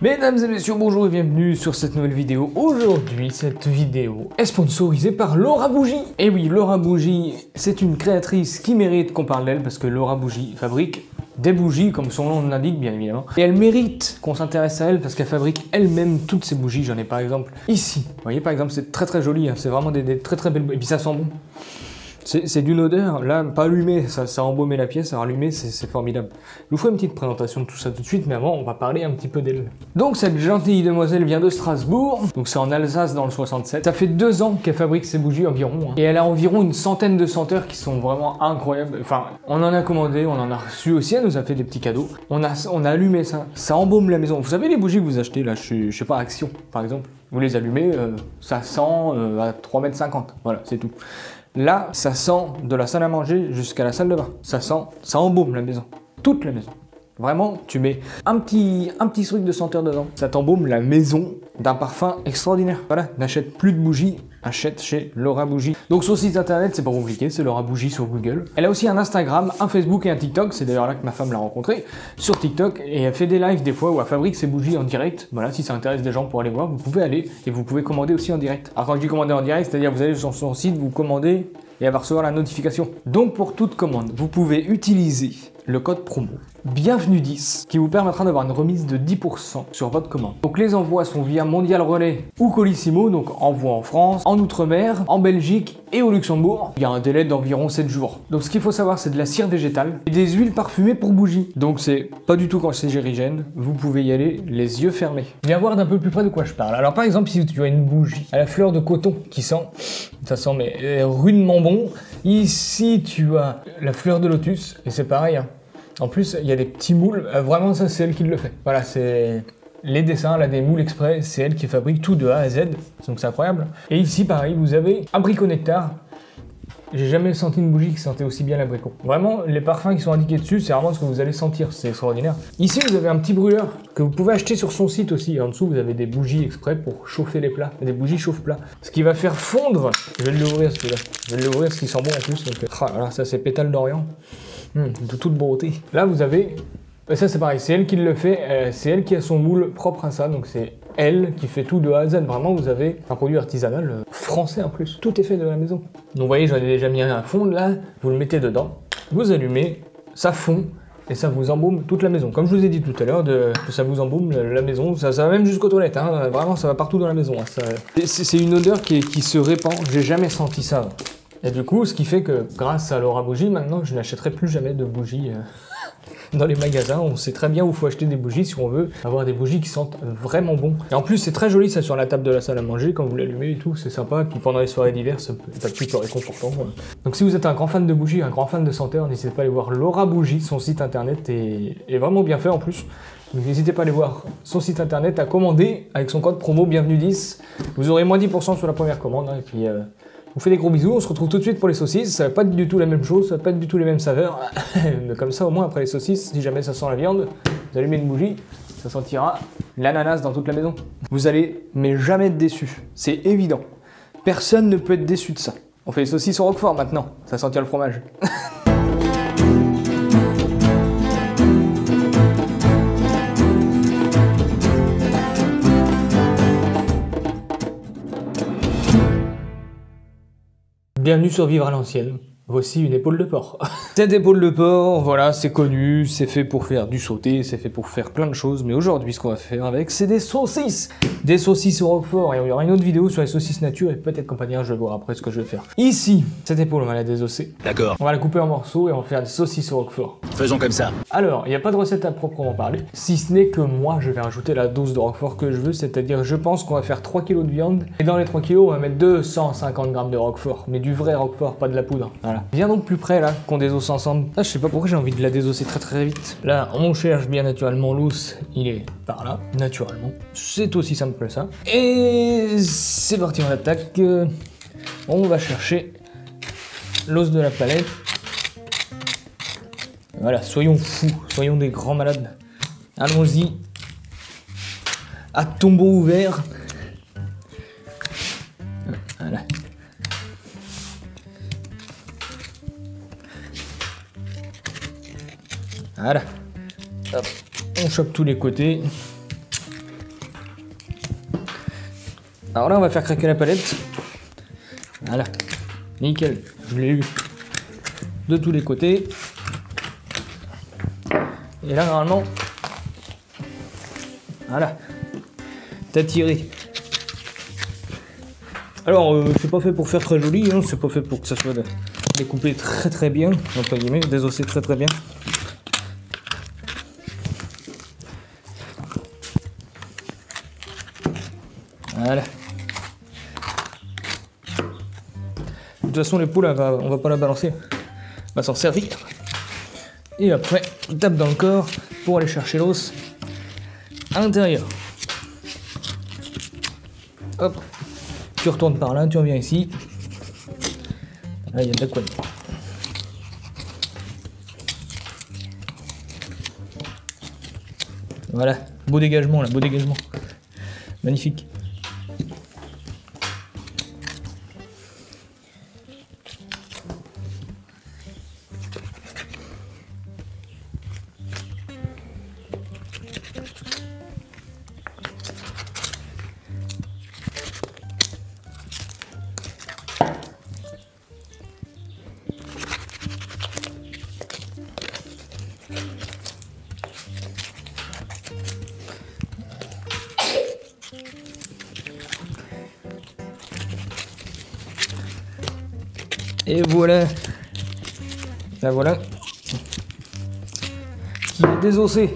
Mesdames et messieurs, bonjour et bienvenue sur cette nouvelle vidéo. Aujourd'hui, cette vidéo est sponsorisée par Laura Bougie. Et oui, Laura Bougie, c'est une créatrice qui mérite qu'on parle d'elle parce que Laura Bougie fabrique des bougies, comme son nom l'indique bien évidemment. Et elle mérite qu'on s'intéresse à elle parce qu'elle fabrique elle-même toutes ces bougies. J'en ai par exemple ici. Vous voyez par exemple, c'est très joli, hein. C'est vraiment des très belles bougies. Et puis ça sent bon. C'est d'une odeur, là, pas allumé, ça a embaumé la pièce, alors allumé, c'est formidable. Je vous ferai une petite présentation de tout ça tout de suite, mais avant, on va parler un petit peu d'elle. Donc, cette gentille demoiselle vient de Strasbourg, donc c'est en Alsace dans le 67. Ça fait 2 ans qu'elle fabrique ses bougies environ, hein. Et elle a environ une centaine de senteurs qui sont vraiment incroyables. Enfin, on en a commandé, on en a reçu aussi, elle nous a fait des petits cadeaux. On a allumé ça embaume la maison. Vous savez les bougies que vous achetez, là, je sais pas, Action, par exemple. Vous les allumez, ça sent à 3,50 m, voilà, c'est tout. Là, ça sent de la salle à manger jusqu'à la salle de bain. Ça embaume la maison. Toute la maison. Vraiment, tu mets un petit truc de senteur dedans. Ça t'embaume la maison d'un parfum extraordinaire. Voilà, n'achète plus de bougies, achète chez Laura Bougie. Donc sur site internet, c'est pas compliqué, c'est Laura Bougie sur Google. Elle a aussi un Instagram, un Facebook et un TikTok. C'est d'ailleurs là que ma femme l'a rencontrée, sur TikTok. Et elle fait des lives des fois où elle fabrique ses bougies en direct. Voilà, si ça intéresse des gens pour aller voir, vous pouvez aller. Et vous pouvez commander aussi en direct. Alors quand je dis commander en direct, c'est-à-dire vous allez sur son site, vous commandez et elle va recevoir la notification. Donc pour toute commande, vous pouvez utiliser le code promo Bienvenue 10 qui vous permettra d'avoir une remise de 10% sur votre commande. Donc les envois sont via Mondial Relais ou Colissimo, donc envoi en France, en Outre-mer, en Belgique et au Luxembourg. Il y a un délai d'environ 7 jours. Donc ce qu'il faut savoir, c'est de la cire végétale et des huiles parfumées pour bougies. Donc c'est pas du tout cancérigène, vous pouvez y aller les yeux fermés. Viens voir d'un peu plus près de quoi je parle. Alors par exemple, si tu as une bougie à la fleur de coton qui sent, ça sent mais rudement bon. Ici tu as la fleur de lotus et c'est pareil, hein. En plus, il y a des petits moules, vraiment ça c'est elle qui le fait. Voilà, c'est les dessins, là des moules exprès, c'est elle qui fabrique tout de A à Z, donc c'est incroyable. Et ici pareil, vous avez abricot nectar. J'ai jamais senti une bougie qui sentait aussi bien l'abricot. Vraiment, les parfums qui sont indiqués dessus, c'est vraiment ce que vous allez sentir, c'est extraordinaire. Ici, vous avez un petit brûleur que vous pouvez acheter sur son site aussi. Et en dessous, vous avez des bougies exprès pour chauffer les plats, des bougies chauffe-plats. Ce qui va faire fondre, je vais l'ouvrir celui-là, je vais l'ouvrir ce qui sent bon en plus. Donc, voilà, ça c'est pétale d'Orient. De toute beauté. Là, vous avez... Ça, c'est pareil, c'est elle qui le fait. C'est elle qui a son moule propre à ça. Donc, c'est elle qui fait tout de A à Z. Vraiment, vous avez un produit artisanal français en plus. Tout est fait de la maison. Donc, vous voyez, j'en ai déjà mis un fond là. Vous le mettez dedans. Vous allumez. Ça fond. Et ça vous embaume toute la maison. Comme je vous ai dit tout à l'heure, que ça vous embaume la maison. Ça va même jusqu'aux toilettes. Hein. Vraiment, ça va partout dans la maison. Hein. C'est une odeur qui se répand. J'ai jamais senti ça. Et du coup, ce qui fait que grâce à Laura Bougie, maintenant, je n'achèterai plus jamais de bougies dans les magasins. On sait très bien où il faut acheter des bougies si on veut avoir des bougies qui sentent vraiment bon. Et en plus, c'est très joli ça sur la table de la salle à manger quand vous l'allumez et tout. C'est sympa. Puis pendant les soirées d'hiver, ça peut être plus réconfortant. Donc si vous êtes un grand fan de bougies, un grand fan de senteurs, n'hésitez pas à aller voir Laura Bougie. Son site internet est vraiment bien fait en plus. Donc n'hésitez pas à aller voir son site internet, à commander avec son code promo Bienvenue 10. Vous aurez moins 10% sur la première commande. Hein, et puis... on fait des gros bisous, on se retrouve tout de suite pour les saucisses. Ça va pas être du tout la même chose, ça va pas être du tout les mêmes saveurs. Mais comme ça, au moins, après les saucisses, si jamais ça sent la viande, vous allumez une bougie, ça sentira l'ananas dans toute la maison. Vous allez, mais jamais être déçu. C'est évident. Personne ne peut être déçu de ça. On fait les saucisses au roquefort maintenant, ça sentira le fromage. Bienvenue sur Vivre à l'ancienne. Voici une épaule de porc. Cette épaule de porc, voilà, c'est connu, c'est fait pour faire du sauté, c'est fait pour faire plein de choses, mais aujourd'hui, ce qu'on va faire avec, c'est des saucisses. Des saucisses au roquefort, et il y aura une autre vidéo sur les saucisses nature, et peut-être compagnie, je vais voir après ce que je vais faire. Ici, cette épaule, on va la désosser. D'accord. On va la couper en morceaux, et on va faire des saucisses au roquefort. Faisons comme ça. Alors, il n'y a pas de recette à proprement parler, si ce n'est que moi, je vais rajouter la dose de roquefort que je veux, c'est-à-dire, je pense qu'on va faire 3 kg de viande, et dans les 3 kg, on va mettre 250 g de roquefort, mais du vrai roquefort, pas de la poudre. Voilà. Viens donc plus près là, qu'on désosse ensemble. Là, je sais pas pourquoi j'ai envie de la désosser très vite. Là, on cherche bien naturellement l'os, il est par là, naturellement. C'est aussi simple que ça. Et c'est parti, on attaque. On va chercher l'os de la palette. Voilà, soyons fous, soyons des grands malades. Allons-y. À tombeau ouvert. Voilà. Voilà. Hop. On chope tous les côtés. Alors là, on va faire craquer la palette. Voilà, nickel, je l'ai eu de tous les côtés. Et là, normalement, voilà, t'as tiré. Alors, c'est pas fait pour faire très joli, hein, c'est pas fait pour que ça soit découpé très bien, entre guillemets, désossé très bien. Voilà. De toute façon, l'épaule, on va pas la balancer, on va s'en servir. Et après, on tape dans le corps pour aller chercher l'os à l'intérieur. Hop. Tu retournes par là, tu reviens ici. Là, il y a de la couenne. Voilà, beau dégagement là, beau dégagement. Magnifique. Et voilà, la voilà, qui est désossée.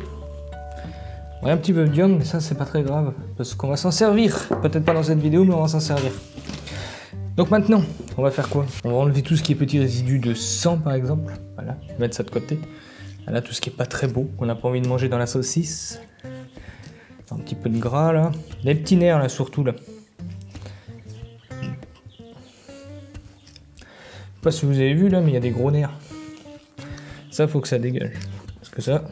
Ouais, un petit peu de viande, mais ça c'est pas très grave, parce qu'on va s'en servir. Peut-être pas dans cette vidéo, mais on va s'en servir. Donc maintenant, on va faire quoi? On va enlever tout ce qui est petit résidu de sang par exemple. Voilà, mettre ça de côté. Voilà, tout ce qui est pas très beau, qu'on n'a pas envie de manger dans la saucisse. Un petit peu de gras là. Les petits nerfs là surtout là. Je sais pas si vous avez vu là, mais il y a des gros nerfs. Ça, faut que ça dégage. Parce que ça,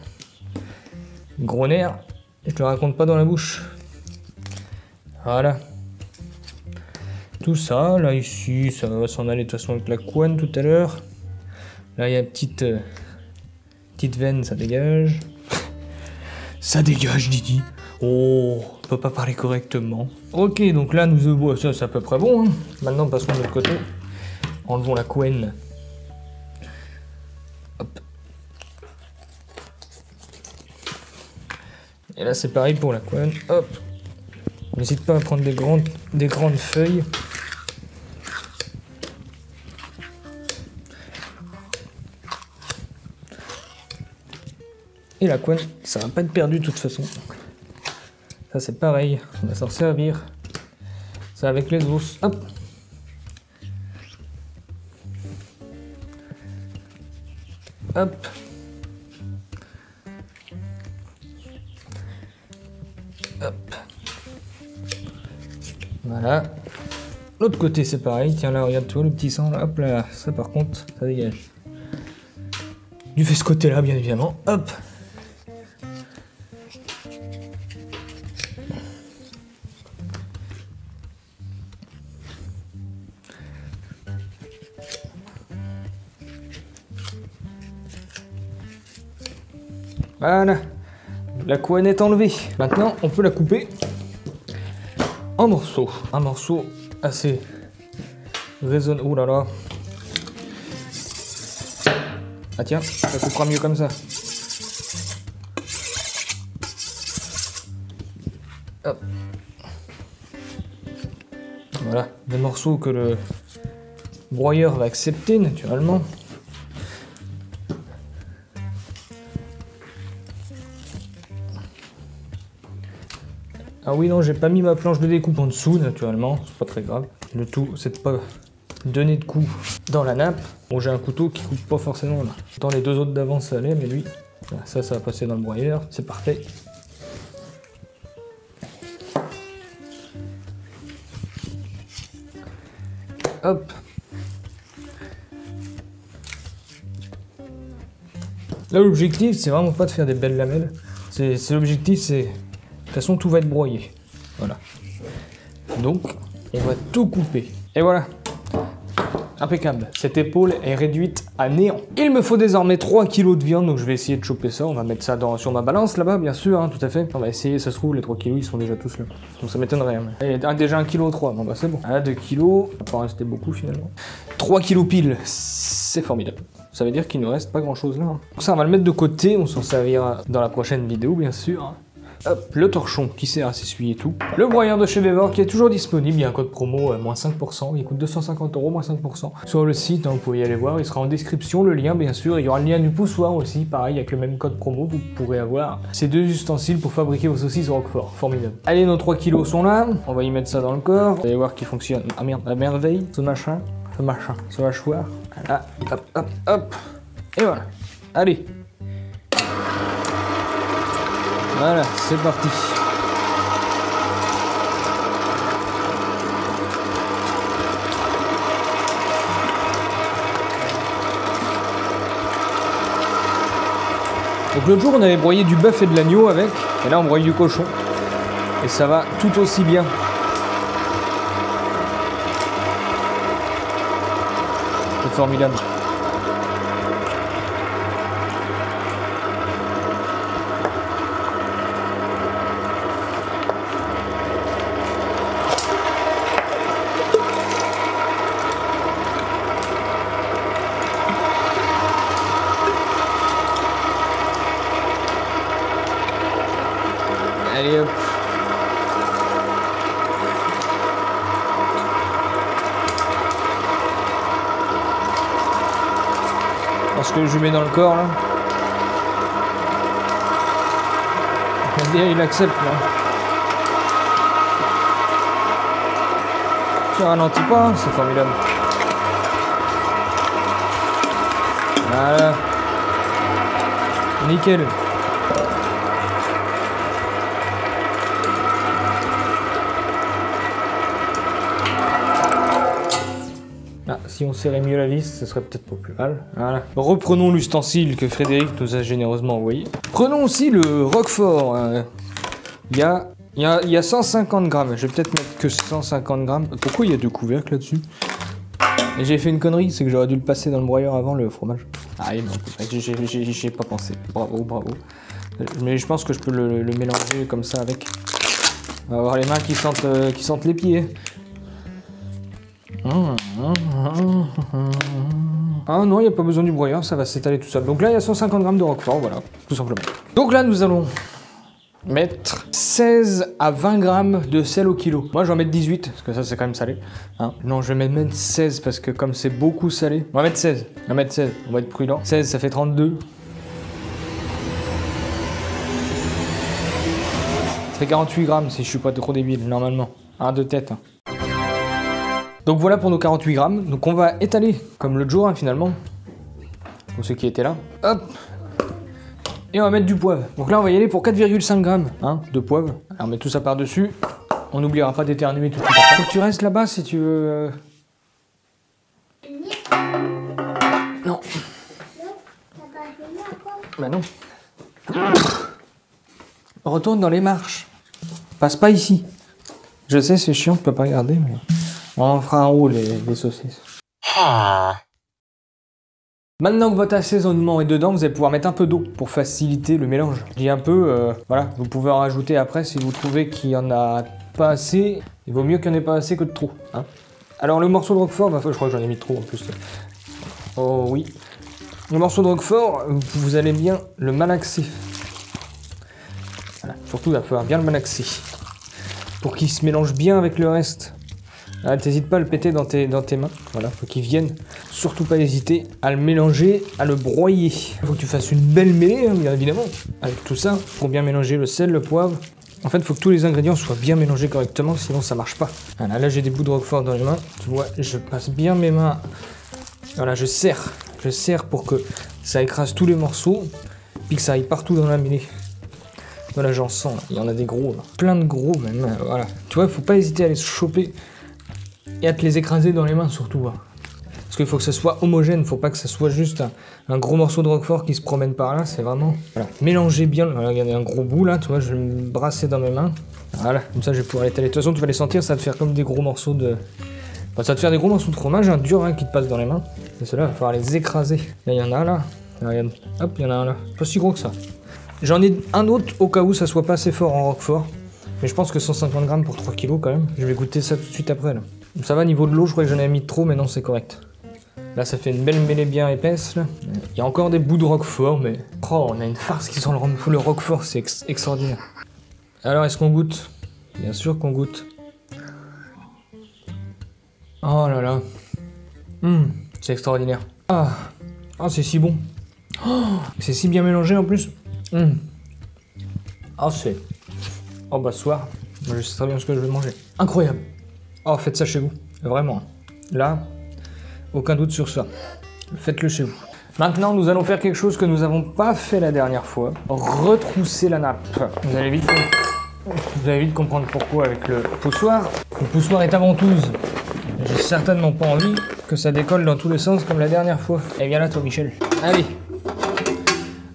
gros nerfs, je le raconte pas dans la bouche. Voilà. Tout ça, là, ici, ça va s'en aller de toute façon avec la couenne tout à l'heure. Là, il y a une petite veine, ça dégage. Ça dégage, Didi. Oh, on peut pas parler correctement. Ok, donc là, nous ça c'est à peu près bon. Hein. Maintenant, passons de l'autre côté. Enlevons la couenne. Hop. Et là c'est pareil pour la couenne. Hop. N'hésite pas à prendre des grandes feuilles. Et la couenne, ça va pas être perdu de toute façon. Ça c'est pareil, on va s'en servir. C'est avec les os. Hop. Hop. Hop. Voilà. L'autre côté c'est pareil. Tiens là, regarde toi le petit sang là. Hop là. Ça par contre, ça dégage. Du fait ce côté là bien évidemment. Hop. Voilà, la couenne est enlevée. Maintenant, on peut la couper en morceaux. Un morceau assez raisonnable. Oh là là. Ah tiens, ça coupera mieux comme ça. Hop. Voilà, des morceaux que le broyeur va accepter naturellement. Ah oui, non, j'ai pas mis ma planche de découpe en dessous, naturellement, c'est pas très grave. Le tout, c'est de pas donner de coups dans la nappe. Bon, j'ai un couteau qui coupe pas forcément là. Dans les deux autres d'avant, ça allait, mais lui, ça va passer dans le broyeur, c'est parfait. Hop. Là, l'objectif, c'est vraiment pas de faire des belles lamelles. L'objectif, c'est... De toute façon, tout va être broyé. Voilà. Donc, on va tout couper. Et voilà. impeccable. Cette épaule est réduite à néant. Il me faut désormais 3 kilos de viande, donc je vais essayer de choper ça. On va mettre ça sur ma balance là-bas, bien sûr, hein, tout à fait. On va essayer, ça se trouve, les 3 kilos, ils sont déjà tous là. Donc ça m'étonnerait. Hein. Il y a déjà 1,3 kg, bon bah c'est bon. Ah, 2 kilos, ça va pas rester beaucoup finalement. 3 kilos pile, c'est formidable. Ça veut dire qu'il ne reste pas grand-chose là. Hein. Donc ça, on va le mettre de côté, on s'en servira dans la prochaine vidéo, bien sûr. Hop, le torchon qui sert à s'essuyer tout. Le broyeur de chez Vevor qui est toujours disponible. Il y a un code promo moins 5%. Il coûte 250 €, moins 5%. Sur le site, hein, vous pouvez y aller voir. Il sera en description, le lien bien sûr. Il y aura le lien du poussoir aussi. Pareil, avec le même code promo, vous pourrez avoir ces 2 ustensiles pour fabriquer vos saucisses Roquefort. Formidable. Allez, nos 3 kilos sont là. On va y mettre ça dans le corps. Vous allez voir qu'il fonctionne à merveille. Ce machin, ce hachoir. Voilà, hop, hop, hop. Et voilà. Allez. Voilà, c'est parti. Donc l'autre jour on avait broyé du bœuf et de l'agneau avec, et là on broye du cochon. Et ça va tout aussi bien. C'est formidable. Allez hop. Parce que je lui mets dans le corps là. Il accepte là. Ça ralentit pas, hein, c'est formidable. Voilà. Nickel. Ah, si on serrait mieux la vis, ce serait peut-être pas plus mal. Voilà. Reprenons l'ustensile que Frédéric nous a généreusement envoyé. Prenons aussi le Roquefort. Il y a 150 grammes. Je vais peut-être mettre que 150 grammes. Pourquoi il y a 2 couvercles là-dessus? Et j'ai fait une connerie, c'est que j'aurais dû le passer dans le broyeur avant le fromage. Ah non, j'ai pas pensé. Bravo, bravo. Mais je pense que je peux le mélanger comme ça avec. On va avoir les mains qui sentent les pieds. Ah non, il n'y a pas besoin du broyeur, ça va s'étaler tout seul. Donc là, il y a 150 grammes de Roquefort, voilà, tout simplement. Donc là, nous allons mettre 16 à 20 grammes de sel au kilo. Moi, je vais en mettre 18, parce que ça, c'est quand même salé. Hein, non, je vais mettre 16, parce que comme c'est beaucoup salé... On va mettre 16, on va être prudent. 16, ça fait 32. Ça fait 48 grammes, si je suis pas trop débile, normalement. Un de tête. Hein. Donc voilà pour nos 48 grammes. Donc on va étaler comme l'autre jour hein, finalement. Pour ceux qui étaient là. Hop. Et on va mettre du poivre. Donc là on va y aller pour 4,5 grammes hein, de poivre. Alors on met tout ça par-dessus. On n'oubliera pas d'éternuer tout de suite. Faut que tu restes là-bas si tu veux. Non. Bah non. Retourne dans les marches. Passe pas ici. Je sais c'est chiant, tu peux pas regarder mais... On fera en haut les saucisses. Maintenant que votre assaisonnement est dedans, vous allez pouvoir mettre un peu d'eau pour faciliter le mélange. Je dis un peu, voilà, vous pouvez en rajouter après si vous trouvez qu'il n'y en a pas assez. Il vaut mieux qu'il n'y en ait pas assez que de trop. Hein. Alors le morceau de Roquefort, bah, je crois que j'en ai mis trop en plus. Oh oui. Le morceau de Roquefort, vous allez bien le malaxer. Voilà. Surtout, il va falloir bien le malaxer. Pour qu'il se mélange bien avec le reste. Ah, t'hésites pas à le péter dans tes mains, voilà, faut qu'il vienne. Surtout pas hésiter à le mélanger, à le broyer. Il faut que tu fasses une belle mêlée, hein, bien évidemment, avec tout ça, pour bien mélanger le sel, le poivre. En fait, il faut que tous les ingrédients soient bien mélangés correctement, sinon ça marche pas. Voilà, là j'ai des bouts de Roquefort dans les mains, tu vois, je passe bien mes mains. Voilà, je serre pour que ça écrase tous les morceaux, puis que ça aille partout dans la mêlée. Voilà, j'en sens, là. Il y en a des gros, là. Plein de gros même, voilà. Tu vois, il faut pas hésiter à les choper. Et à te les écraser dans les mains surtout. Hein. Parce qu'il faut que ça soit homogène, faut pas que ça soit juste un gros morceau de Roquefort qui se promène par là, c'est vraiment... Voilà, mélangez bien, voilà, il y a un gros bout là, tu vois, je vais me brasser dans mes mains. Voilà, comme ça je vais pouvoir l'étaler. De toute façon, tu vas les sentir, ça va te faire comme des gros morceaux de... Enfin, ça va te faire des gros morceaux de fromage, un dur hein, qui te passe dans les mains. Et ceux-là, il va falloir les écraser. Là, il y en a là. Regarde. Hop, il y en a un là. Pas si gros que ça. J'en ai un autre au cas où ça soit pas assez fort en roquefort. Mais je pense que 150 grammes pour 3 kg quand même. Je vais goûter ça tout de suite après là. Ça va, niveau de l'eau, je crois que j'en ai mis trop, mais non, c'est correct. Là, ça fait une belle mêlée bien épaisse. Là. Il y a encore des bouts de roquefort, mais... Oh, on a une farce qui sent le roquefort, c'est extraordinaire. Alors, est-ce qu'on goûte? Bien sûr qu'on goûte. Oh là là. C'est extraordinaire. Ah, c'est si bon. Oh, c'est si bien mélangé en plus. Ah, c'est... Oh bah, ce soir, je sais très bien ce que je vais manger. Incroyable. Oh, faites ça chez vous. Vraiment. Là... Aucun doute sur ça. Faites-le chez vous. Maintenant, nous allons faire quelque chose que nous n'avons pas fait la dernière fois. Retrousser la nappe. Vous allez vite comprendre pourquoi avec le poussoir. Le poussoir est à ventouse. J'ai certainement pas envie que ça décolle dans tous les sens comme la dernière fois. Eh bien là, toi, Michel. Allez.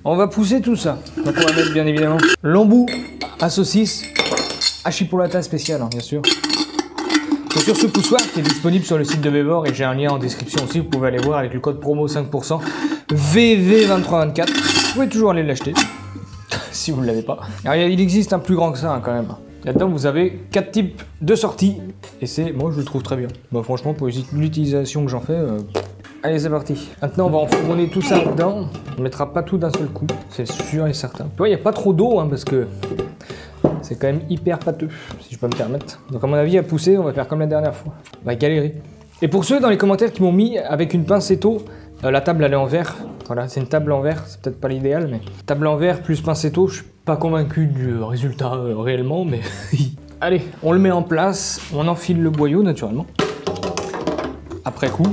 On va pousser tout ça. Donc on va mettre bien évidemment l'embout à saucisse. À chipolata spécial, hein, bien sûr. C'est sur ce poussoir qui est disponible sur le site de Vevor et j'ai un lien en description aussi, vous pouvez aller voir avec le code promo 5%, VV2324. Vous pouvez toujours aller l'acheter, si vous ne l'avez pas. Alors il existe un plus grand que ça hein, quand même. Là-dedans vous avez 4 types de sorties et c'est, moi je le trouve très bien. Bah, franchement pour l'utilisation que j'en fais, allez c'est parti. Maintenant on va enfourner tout ça dedans, on ne mettra pas tout d'un seul coup, c'est sûr et certain. Tu vois il n'y a pas trop d'eau hein, parce que... C'est quand même hyper pâteux, si je peux me permettre. Donc à mon avis, à pousser, on va faire comme la dernière fois. On va galérer. Et pour ceux dans les commentaires qui m'ont mis avec une pincetto, la table elle est en verre. Voilà, c'est une table en verre, c'est peut-être pas l'idéal, mais... Table en verre plus pincetto, je suis pas convaincu du résultat réellement, mais... Allez, on le met en place, on enfile le boyau naturellement. Après coup.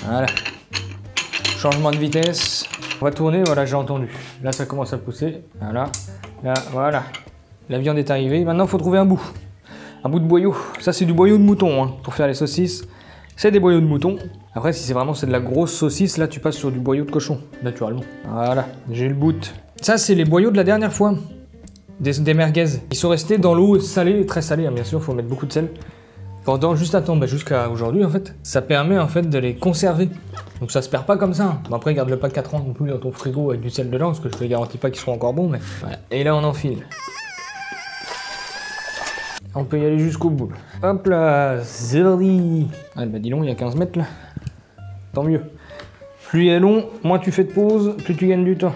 Voilà. Changement de vitesse. On va tourner, voilà, j'ai entendu. Là, ça commence à pousser. Voilà. Là, voilà. La viande est arrivée. Maintenant, il faut trouver un bout. Un bout de boyau. Ça, c'est du boyau de mouton, hein, pour faire les saucisses. C'est des boyaux de mouton. Après, si c'est vraiment de la grosse saucisse, là, tu passes sur du boyau de cochon, naturellement. Voilà, j'ai le bout. Ça, c'est les boyaux de la dernière fois. Des merguez. Ils sont restés dans l'eau salée, très salée, hein, bien sûr, il faut mettre beaucoup de sel. Pendant juste un temps, bah, jusqu'à aujourd'hui en fait, ça permet en fait de les conserver. Donc ça se perd pas comme ça. Bon, après garde-le pas 4 ans non plus dans ton frigo avec du sel dedans, parce que je te garantis pas qu'ils seront encore bons, mais voilà. Et là on enfile. On peut y aller jusqu'au bout. Hop là, c'est parti. Ah bah dis donc, il y a 15 mètres là. Tant mieux. Plus il est long, moins tu fais de pause, plus tu gagnes du temps.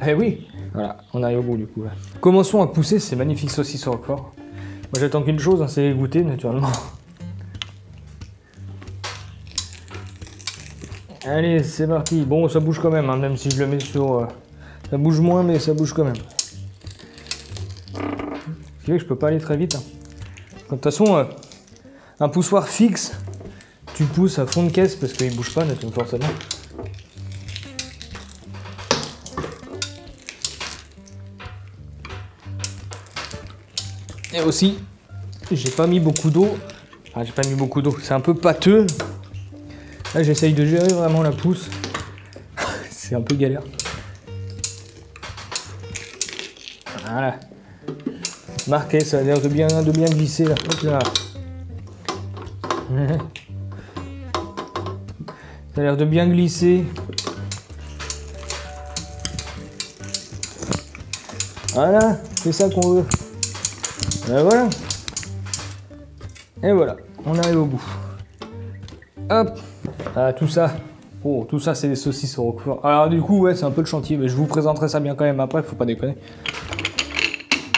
Eh oui. Voilà, on arrive au bout du coup là. Commençons à pousser ces magnifiques saucisses au roquefort. Moi j'attends qu'une chose, hein, c'est les goûter naturellement. Allez, c'est parti. Bon, ça bouge quand même, hein, même si je le mets sur... ça bouge moins, mais ça bouge quand même. Ce qui fait que je peux pas aller très vite. Hein. De toute façon, un poussoir fixe, tu pousses à fond de caisse parce qu'il bouge pas, forcément. Et aussi, j'ai pas mis beaucoup d'eau. Enfin, j'ai pas mis beaucoup d'eau. C'est un peu pâteux. Là, j'essaye de gérer vraiment la pousse. C'est un peu galère. Voilà. Marqué, ça a l'air de bien glisser là. Hop là. Ça a l'air de bien glisser. Voilà, c'est ça qu'on veut. Et voilà. Et voilà, on arrive au bout. Hop. Ah, tout ça. Oh, tout ça, c'est des saucisses au roquefort. Alors du coup, ouais, c'est un peu le chantier, mais je vous présenterai ça bien quand même après, faut pas déconner.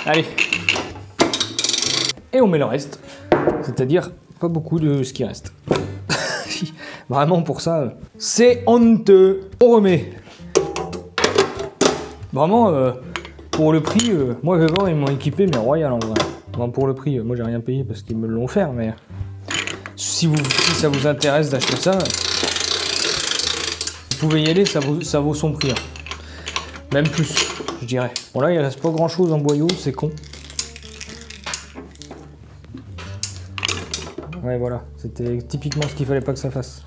Allez. Et on met le reste. C'est-à-dire, pas beaucoup de ce qui reste. Vraiment, pour ça, c'est honteux. On remet. Vraiment, pour le prix, moi, Vevor, ils m'ont équipé, mais royal en vrai. Bon, pour le prix, moi, j'ai rien payé parce qu'ils me l'ont offert, mais... Si ça vous intéresse d'acheter ça, vous pouvez y aller, ça vaut son prix. Hein. Même plus, je dirais. Bon là, il reste pas grand chose en boyau, c'est con. Ouais, voilà, c'était typiquement ce qu'il fallait pas que ça fasse.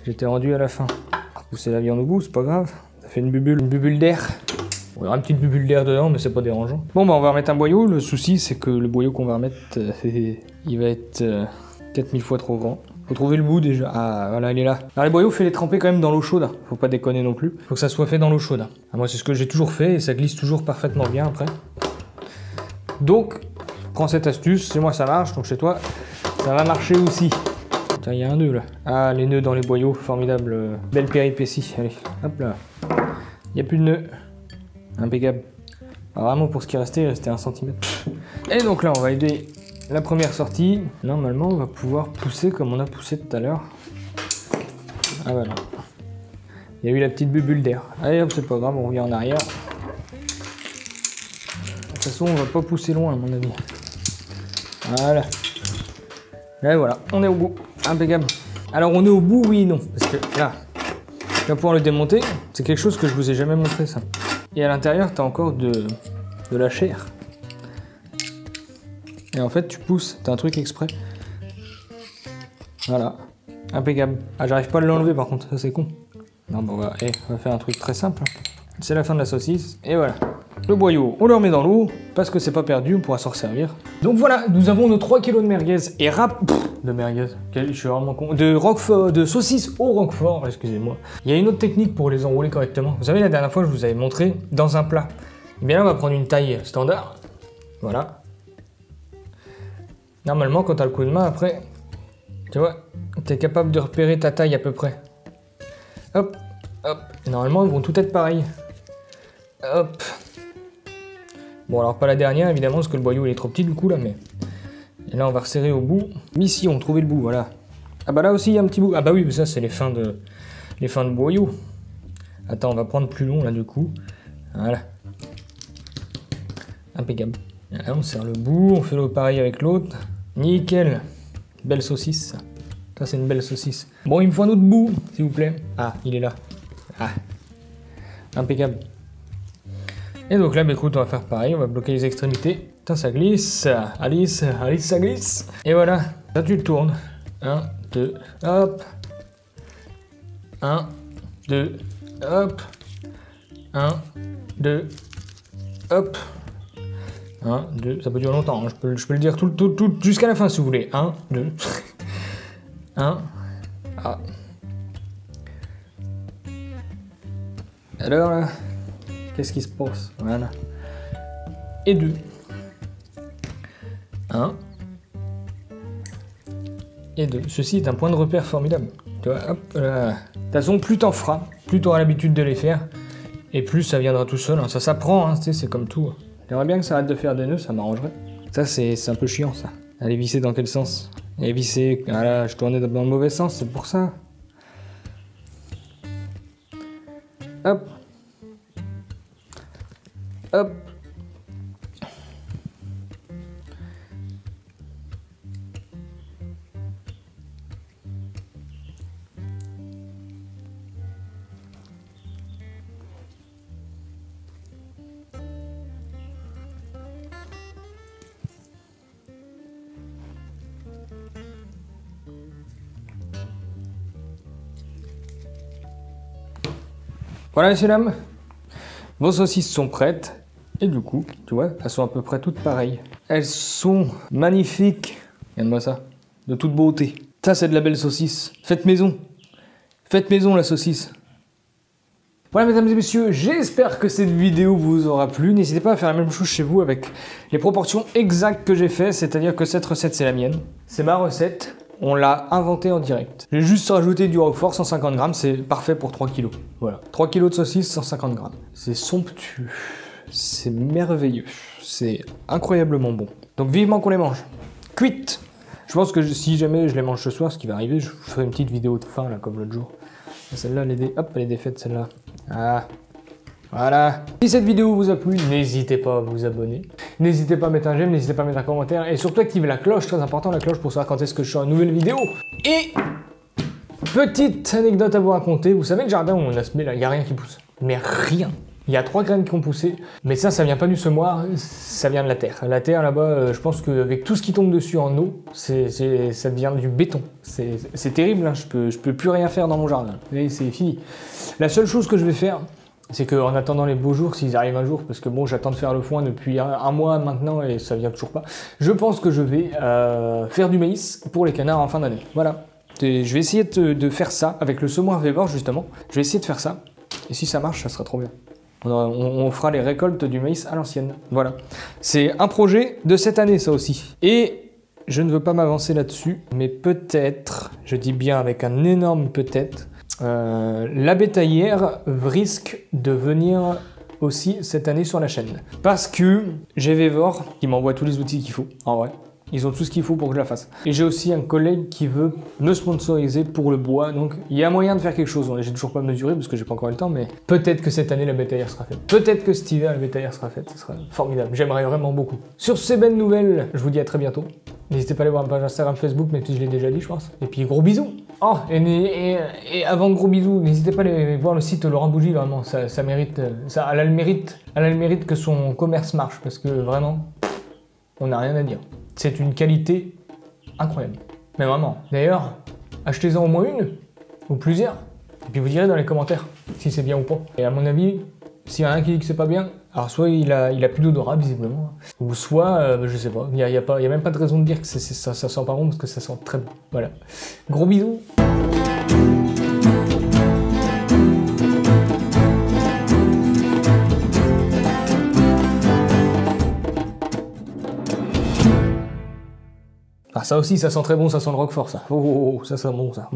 J'étais rendu à la fin. Pousser la viande au bout, c'est pas grave. Ça fait une bulle d'air. Il y aura une petite bulle d'air dedans, mais c'est pas dérangeant. Bon, bah on va remettre un boyau. Le souci, c'est que le boyau qu'on va remettre, il va être 4000 fois trop grand. Faut trouver le bout déjà. Ah, voilà, il est là. Alors les boyaux, fais les tremper quand même dans l'eau chaude. Faut pas déconner non plus. Faut que ça soit fait dans l'eau chaude. Ah, moi, c'est ce que j'ai toujours fait et ça glisse toujours parfaitement bien après. Donc, prends cette astuce. Chez moi, ça marche. Donc chez toi, ça va marcher aussi. Putain, il y a un nœud là. Ah, les nœuds dans les boyaux. Formidable. Belle péripétie. Allez, hop là. Il n'y a plus de nœuds. Impeccable. Alors, vraiment, pour ce qui restait, il restait 1 cm. Et donc là, on va aider la première sortie. Normalement, on va pouvoir pousser comme on a poussé tout à l'heure. Ah voilà. Il y a eu la petite bulle d'air. Allez hop, c'est pas grave, on revient en arrière. De toute façon, on va pas pousser loin à mon avis. Voilà. Et voilà, on est au bout. Impeccable. Alors on est au bout, oui et non. Parce que là, tu vas pouvoir le démonter. C'est quelque chose que je vous ai jamais montré ça. Et à l'intérieur, tu as encore de la chair. Et en fait, tu pousses. T'as un truc exprès. Voilà. Impeccable. Ah, j'arrive pas à l'enlever par contre. Ça, c'est con. Non, bon, on va faire un truc très simple. C'est la fin de la saucisse. Et voilà. Le boyau, on le remet dans l'eau. Parce que c'est pas perdu, on pourra s'en servir. Donc voilà, nous avons nos 3 kg de merguez. Et de merguez. Je suis vraiment con. De saucisses au roquefort. Excusez-moi. Il y a une autre technique pour les enrouler correctement. Vous savez, la dernière fois, je vous avais montré dans un plat. Et bien là, on va prendre une taille standard. Voilà. Normalement, quand tu as le coup de main, après, tu vois, tu es capable de repérer ta taille à peu près. Hop, hop. Et normalement, ils vont tout être pareils. Hop. Bon, alors pas la dernière, évidemment, parce que le boyau il est trop petit du coup, là, mais... Et là, on va resserrer au bout. Mission, trouver le bout, voilà. Ah bah là aussi, il y a un petit bout. Ah bah oui, mais ça, c'est les fins de boyau. Attends, on va prendre plus long, là, du coup. Voilà. Impeccable. Là, on serre le bout, on fait le pareil avec l'autre. Nickel. Belle saucisse. Ça, c'est une belle saucisse. Bon, il me faut un autre bout, s'il vous plaît. Ah, il est là. Ah. Impeccable. Et donc là, bah, écoute, on va faire pareil. On va bloquer les extrémités. Putain, ça glisse. Alice, Alice, ça glisse. Et voilà. Là, tu le tournes. 1, 2, hop. 1, 2, hop. 1, 2, hop. 1, 2, ça peut durer longtemps, hein. Je peux le dire tout jusqu'à la fin si vous voulez. 1, 2, 1, ah. Alors là, qu'est-ce qui se passe? Voilà. Et 2. 1. Et 2. Ceci est un point de repère formidable. Tu vois, hop là. De toute façon, plus t'en feras, plus t'auras l'habitude de les faire, et plus ça viendra tout seul. Hein. Ça s'apprend, hein, tu sais, c'est comme tout. J'aimerais bien que ça arrête de faire des nœuds, ça m'arrangerait. Ça, c'est un peu chiant, ça. Allez, visser dans quel sens? Et visser... Voilà, je tournais dans le mauvais sens, c'est pour ça. Hop. Hop. Voilà, messieurs, dames, vos saucisses sont prêtes. Et du coup, tu vois, elles sont à peu près toutes pareilles. Elles sont magnifiques. Regarde-moi ça, de toute beauté. Ça, c'est de la belle saucisse. Faites maison. Faites maison, la saucisse. Voilà, mesdames et messieurs, j'espère que cette vidéo vous aura plu. N'hésitez pas à faire la même chose chez vous avec les proportions exactes que j'ai fait. C'est-à-dire que cette recette, c'est la mienne. C'est ma recette. On l'a inventé en direct. J'ai juste rajouté du roquefort, 150 grammes, c'est parfait pour 3 kg. Voilà, 3 kg de saucisse, 150 grammes. C'est somptueux, c'est merveilleux, c'est incroyablement bon. Donc vivement qu'on les mange. Cuite. Je pense que si jamais je les mange ce soir, ce qui va arriver, je vous ferai une petite vidéo de fin, là, comme l'autre jour. Celle-là, elle est défaite, celle-là. Ah. Voilà. Si cette vidéo vous a plu, n'hésitez pas à vous abonner. N'hésitez pas à mettre un j'aime, n'hésitez pas à mettre un commentaire. Et surtout activez la cloche, très important, la cloche pour savoir quand est-ce que je sors une nouvelle vidéo. Et petite anecdote à vous raconter. Vous savez le jardin où on a semé là, il n'y a rien qui pousse. Mais rien. Il y a 3 graines qui ont poussé. Mais ça vient pas du semoir, ça vient de la terre. La terre là-bas, je pense qu'avec tout ce qui tombe dessus en eau, ça vient du béton. C'est terrible, hein. Je peux plus rien faire dans mon jardin. C'est fini. La seule chose que je vais faire, C'est qu'en attendant les beaux jours, s'ils arrivent un jour, parce que bon, j'attends de faire le foin depuis un mois maintenant et ça vient toujours pas, je pense que je vais faire du maïs pour les canards en fin d'année. Voilà. Je vais essayer de faire ça avec le semoir Weber justement. Je vais essayer de faire ça. Et si ça marche, ça sera trop bien. On fera les récoltes du maïs à l'ancienne. Voilà. C'est un projet de cette année, ça aussi. Et je ne veux pas m'avancer là-dessus, mais peut-être, je dis bien avec un énorme peut-être, la bétaillère risque de venir aussi cette année sur la chaîne. Parce que j'ai Vevor qui m'envoie tous les outils qu'il faut, en vrai. Ils ont tout ce qu'il faut pour que je la fasse. Et j'ai aussi un collègue qui veut me sponsoriser pour le bois, donc il y a moyen de faire quelque chose. J'ai toujours pas mesuré parce que j'ai pas encore eu le temps, mais peut-être que cette année la bétaillère sera faite. Peut-être que cet hiver la bétaillère sera faite, ce sera formidable. J'aimerais vraiment beaucoup. Sur ces belles nouvelles, je vous dis à très bientôt. N'hésitez pas à aller voir ma page Instagram, Facebook, même si je l'ai déjà dit, je pense. Et puis gros bisous. Oh, et avant de gros bisous, n'hésitez pas à aller voir le site Laurent Bougie, vraiment, ça mérite, elle a le mérite que son commerce marche, parce que vraiment, on n'a rien à dire. C'est une qualité incroyable. Mais vraiment. D'ailleurs, achetez-en au moins une, ou plusieurs, et puis vous direz dans les commentaires si c'est bien ou pas. Et à mon avis, s'il y en a un qui dit que c'est pas bien, alors soit il a plus d'odorat visiblement, ou soit, je sais pas, il y a même pas de raison de dire que ça sent pas bon parce que ça sent très bon. Voilà. Gros bisous. Ah ça aussi, ça sent très bon, ça sent le roquefort ça. Oh, ça sent bon ça.